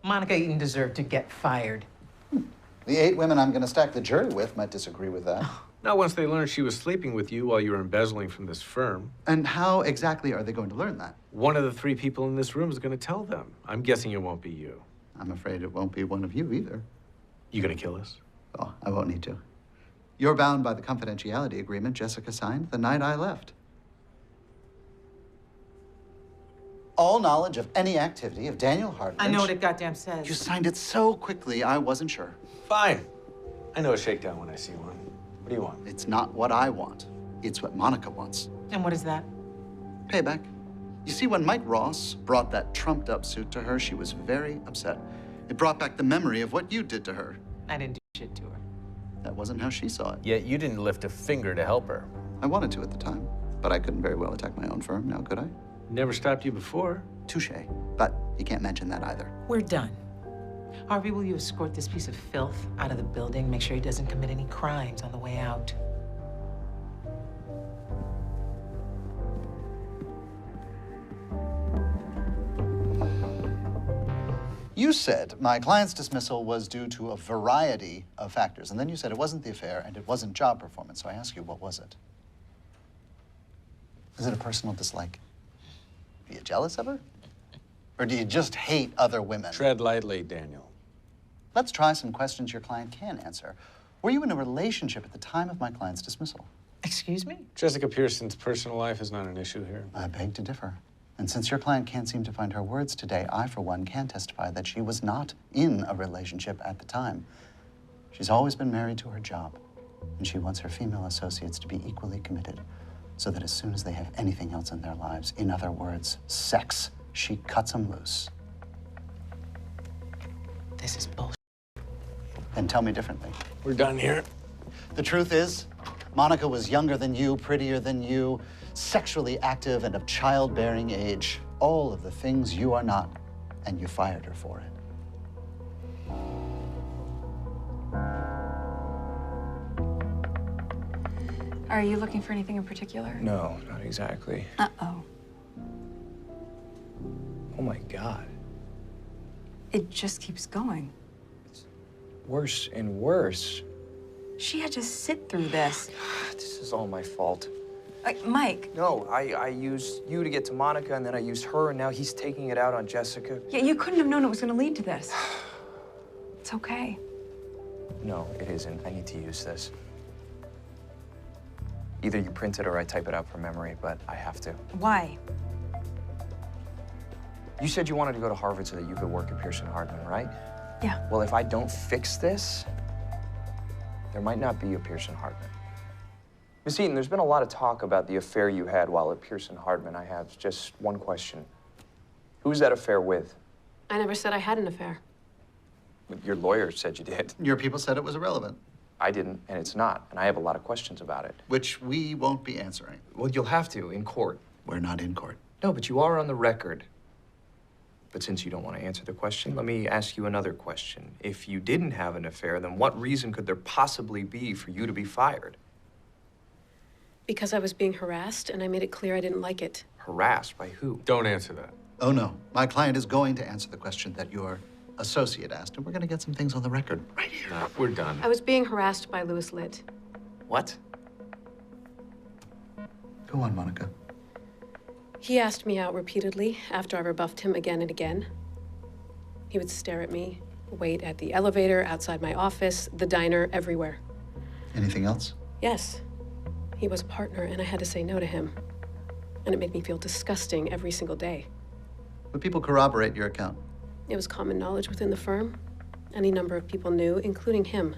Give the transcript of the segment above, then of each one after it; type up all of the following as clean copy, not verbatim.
Monica Eton deserved to get fired. The 8 women I'm going to stack the jury with might disagree with that. Not once they learned she was sleeping with you while you were embezzling from this firm. And how exactly are they going to learn that? One of the 3 people in this room is going to tell them. I'm guessing it won't be you. I'm afraid it won't be one of you either. You going to kill us? Oh, I won't need to. You're bound by the confidentiality agreement Jessica signed the night I left. All knowledge of any activity of Daniel Hardman. I know what it goddamn says. You signed it so quickly, I wasn't sure. Fine. I know a shakedown when I see one. What do you want? It's not what I want. It's what Monica wants. And what is that? Payback. You see, when Mike Ross brought that trumped-up suit to her, she was very upset. It brought back the memory of what you did to her. I didn't do shit to her. That wasn't how she saw it. Yet you didn't lift a finger to help her. I wanted to at the time, but I couldn't very well attack my own firm, now could I? Never stopped you before. Touché. But you can't mention that either. We're done. Harvey, will you escort this piece of filth out of the building? Make sure he doesn't commit any crimes on the way out. You said my client's dismissal was due to a variety of factors, and then you said it wasn't the affair and it wasn't job performance. So I ask you, what was it? Is it a personal dislike? Are you jealous of her? Or do you just hate other women? Tread lightly, Daniel. Let's try some questions your client can answer. Were you in a relationship at the time of my client's dismissal? Excuse me? Jessica Pearson's personal life is not an issue here. I beg to differ. And since your client can't seem to find her words today, I, for one, can testify that she was not in a relationship at the time. She's always been married to her job, and she wants her female associates to be equally committed, so that as soon as they have anything else in their lives, in other words, sex, she cuts them loose. This is bullshit. Then tell me differently. We're done here. The truth is, Monica was younger than you, prettier than you, sexually active and of childbearing age. All of the things you are not, and you fired her for it. Are you looking for anything in particular? No, not exactly. Uh-oh. Oh my God. It just keeps going. It's worse and worse. She had to sit through this. This is all my fault. Mike. No, I used you to get to Monica, and then I used her, and now he's taking it out on Jessica. Yeah, you couldn't have known it was going to lead to this. It's okay. No, it isn't. I need to use this. Either you print it or I type it out from memory, but I have to. Why? You said you wanted to go to Harvard so that you could work at Pearson Hardman, right? Yeah. Well, if I don't fix this, there might not be a Pearson Hardman. Miss Eton, there's been a lot of talk about the affair you had while at Pearson Hardman. I have just one question. Who was that affair with? I never said I had an affair. Your lawyer said you did. Your people said it was irrelevant. I didn't, and it's not, and I have a lot of questions about it. Which we won't be answering. Well, you'll have to, in court. We're not in court. No, but you are on the record. But since you don't want to answer the question, let me ask you another question. If you didn't have an affair, then what reason could there possibly be for you to be fired? Because I was being harassed, and I made it clear I didn't like it. Harassed by who? Don't answer that. Oh, no. My client is going to answer the question that your associate asked, and we're going to get some things on the record right here. No, we're done. I was being harassed by Louis Litt. What? Go on, Monica. He asked me out repeatedly after I rebuffed him again and again. He would stare at me, wait at the elevator, outside my office, the diner, everywhere. Anything else? Yes. He was a partner, and I had to say no to him. And it made me feel disgusting every single day. Would people corroborate your account? It was common knowledge within the firm. Any number of people knew, including him.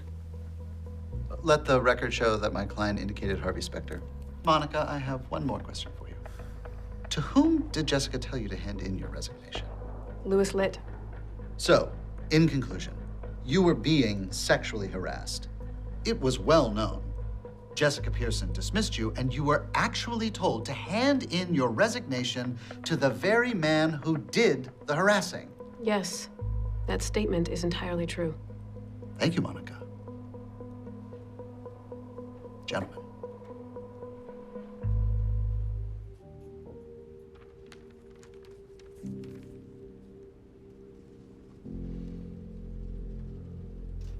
Let the record show that my client indicated Harvey Specter. Monica, I have one more question for you. To whom did Jessica tell you to hand in your resignation? Louis Litt. So, in conclusion, you were being sexually harassed. It was well known. Jessica Pearson dismissed you, and you were actually told to hand in your resignation to the very man who did the harassing. Yes, that statement is entirely true. Thank you, Monica. Gentlemen.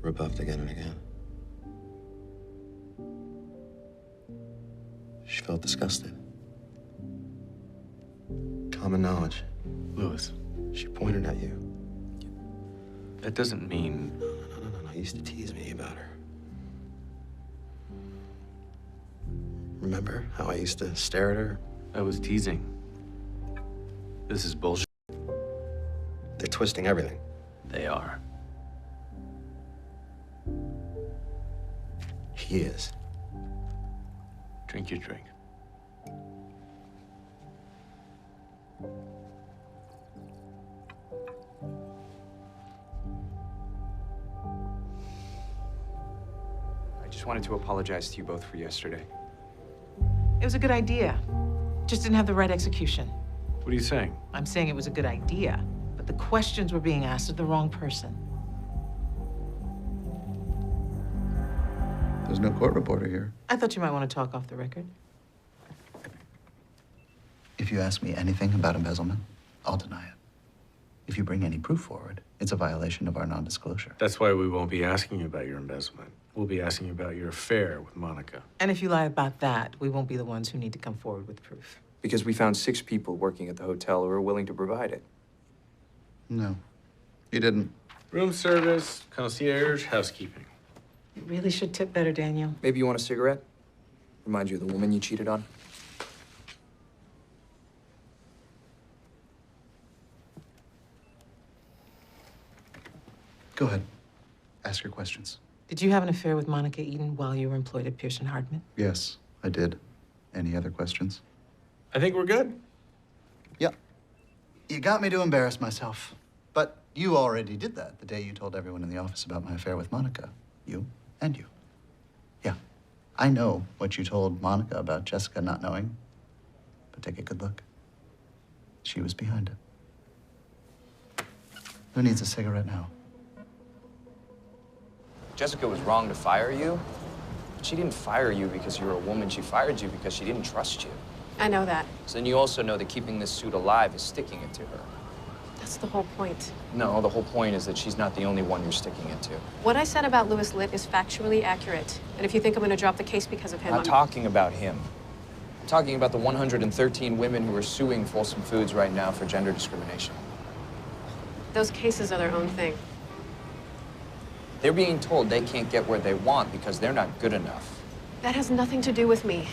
rebuffed again and again. She felt disgusted. Common knowledge. Louis, She pointed at you. that doesn't mean... No. You used to tease me about her. Remember how I used to stare at her? That was teasing. This is bullshit. They're twisting everything. They are. He is. Drink your drink. I just wanted to apologize to you both for yesterday. It was a good idea. Just didn't have the right execution. What are you saying? I'm saying it was a good idea, but the questions were being asked of the wrong person. There's no court reporter here. I thought you might want to talk off the record. If you ask me anything about embezzlement, I'll deny it. If you bring any proof forward, it's a violation of our non-disclosure. That's why we won't be asking you about your embezzlement. We'll be asking you about your affair with Monica. And if you lie about that, we won't be the ones who need to come forward with proof. Because we found 6 people working at the hotel who were willing to provide it. No, you didn't. Room service, concierge, housekeeping. You really should tip better, Daniel. Maybe you want a cigarette? Remind you of the woman you cheated on? Go ahead. Ask your questions. Did you have an affair with Monica Eton while you were employed at Pearson Hardman? Yes, I did. Any other questions? I think we're good. Yeah. You got me to embarrass myself. But you already did that the day you told everyone in the office about my affair with Monica. You and you. Yeah. I know what you told Monica about Jessica not knowing. But take a good look. She was behind it. Who needs a cigarette now? Jessica was wrong to fire you. She didn't fire you because you were a woman. She fired you because she didn't trust you. I know that. So then you also know that keeping this suit alive is sticking it to her. That's the whole point. No, the whole point is that she's not the only one you're sticking it to. What I said about Louis Litt is factually accurate. And if you think I'm going to drop the case because of him, I'm not talking about him. I'm talking about the 113 women who are suing Folsom Foods right now for gender discrimination. Those cases are their own thing. They're being told they can't get where they want because they're not good enough. That has nothing to do with me.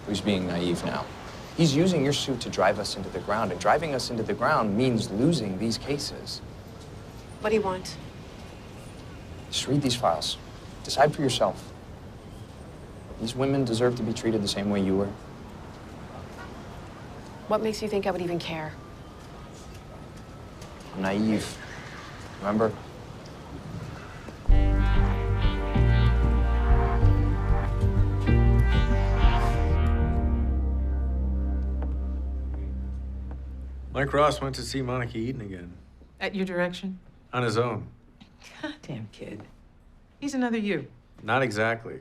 Who's being naive now? He's using your suit to drive us into the ground, and driving us into the ground means losing these cases. What do you want? Just read these files. Decide for yourself. These women deserve to be treated the same way you were. What makes you think I would even care? I'm naive. Remember? Mike Ross went to see Monica Eton again. At your direction? On his own. Goddamn kid. He's another you. Not exactly.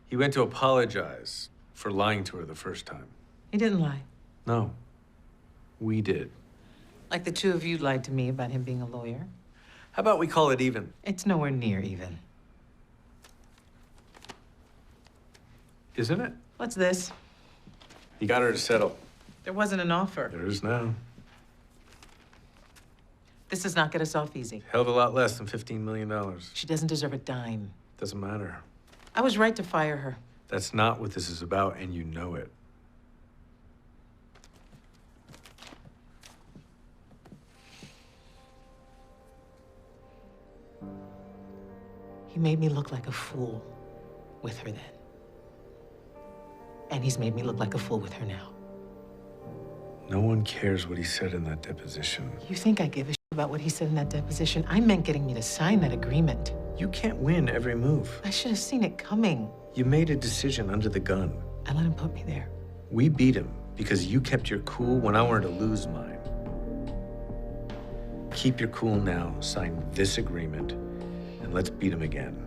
He went to apologize for lying to her the first time. He didn't lie. No. We did. Like the two of you lied to me about him being a lawyer. How about we call it even? It's nowhere near even. Isn't it? What's this? You got her to settle. There wasn't an offer. There is now. This does not get us off easy. Hell of a lot less than $15 million. She doesn't deserve a dime. Doesn't matter. I was right to fire her. That's not what this is about, and you know it. He made me look like a fool with her then. And he's made me look like a fool with her now. No one cares what he said in that deposition. You think I give a shit about what he said in that deposition? I meant getting me to sign that agreement. You can't win every move. I should have seen it coming. You made a decision under the gun. I let him put me there. We beat him because you kept your cool when I wanted to lose mine. Keep your cool now, sign this agreement, and let's beat him again.